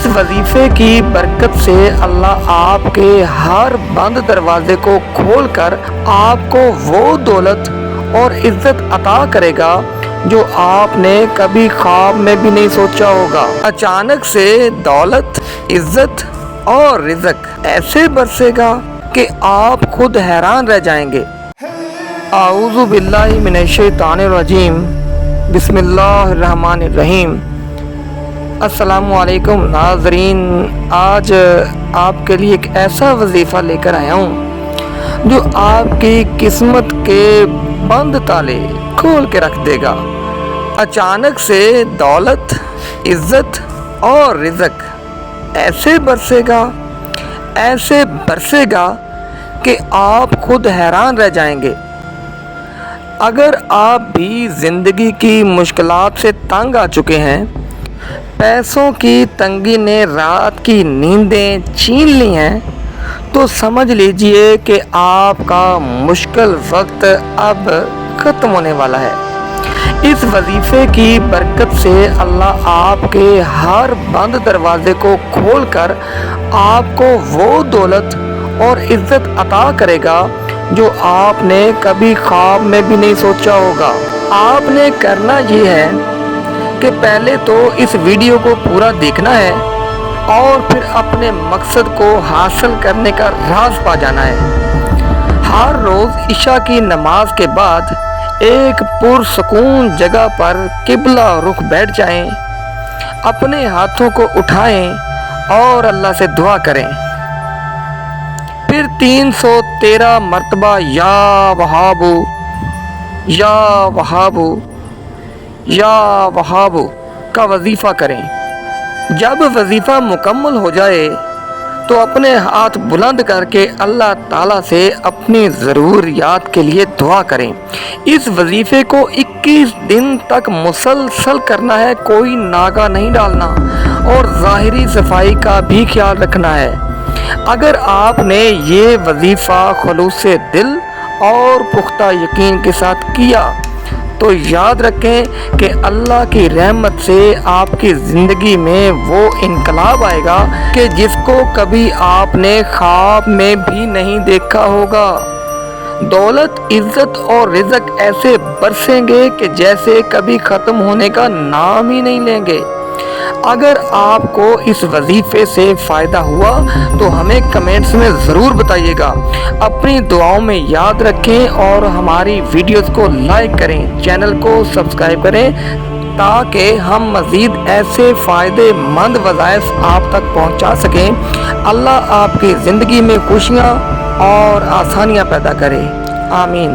वजीफे की बरकत से अल्लाह आपके हर बंद दरवाजे को खोलकर आपको वो दौलत और इज्जत अता करेगा जो आपने कभी ख्वाब में भी नहीं सोचा होगा। अचानक से दौलत, इज्जत और रिज़्क ऐसे बरसेगा कि आप खुद हैरान रह जाएंगे। आऊज़ु बिल्लाहि मिनश्शैतानिर रजीम, बिस्मिल्लाहिर्रहमानिर्रहीम। अस्सलामु अलैकुम नाज़रीन, आज आपके लिए एक ऐसा वजीफ़ा लेकर आया हूँ जो आपकी किस्मत के बंद ताले खोल के रख देगा। अचानक से दौलत, इज्जत और रिज़्क ऐसे बरसेगा कि आप खुद हैरान रह जाएंगे। अगर आप भी ज़िंदगी की मुश्किलात से तंग आ चुके हैं, पैसों की तंगी ने रात की नींदें छीन ली हैं, तो समझ लीजिए कि आपका मुश्किल वक्त अब ख़त्म होने वाला है। इस वजीफ़े की बरकत से अल्लाह आपके हर बंद दरवाजे को खोलकर आपको वो दौलत और इज्जत अता करेगा जो आपने कभी ख्वाब में भी नहीं सोचा होगा। आपने करना ये है कि पहले तो इस वीडियो को पूरा देखना है और फिर अपने मकसद को हासिल करने का राज पा जाना है। हर रोज़ इशा की नमाज के बाद एक पुरसकून जगह पर किबला रुख बैठ जाएं, अपने हाथों को उठाएं और अल्लाह से दुआ करें। फिर 313 मरतबा या वहाबू या वहाबू या वहाबू का वजीफ़ा करें। जब वजीफ़ा मुकम्मल हो जाए तो अपने हाथ बुलंद करके अल्लाह ताला से अपनी ज़रूरियात के लिए दुआ करें। इस वजीफ़े को 21 दिन तक मुसलसल करना है, कोई नागा नहीं डालना और ज़ाहिरी सफाई का भी ख्याल रखना है। अगर आपने ये वजीफ़ा खुलूस से दिल और पुख्ता यकीन के साथ किया तो याद रखें कि अल्लाह की रहमत से आपकी ज़िंदगी में वो इनकलाब आएगा कि जिसको कभी आपने ख्वाब में भी नहीं देखा होगा। दौलत, इज्जत और रिज़्क ऐसे बरसेंगे कि जैसे कभी ख़त्म होने का नाम ही नहीं लेंगे। अगर आपको इस वजीफ़े से फ़ायदा हुआ तो हमें कमेंट्स में ज़रूर बताइएगा। अपनी दुआओं में याद रखें और हमारी वीडियोस को लाइक करें, चैनल को सब्सक्राइब करें ताकि हम मज़ीद ऐसे फ़ायदे मंद वज़ाइफ आप तक पहुंचा सकें। अल्लाह आपकी ज़िंदगी में खुशियाँ और आसानियाँ पैदा करे। आमीन।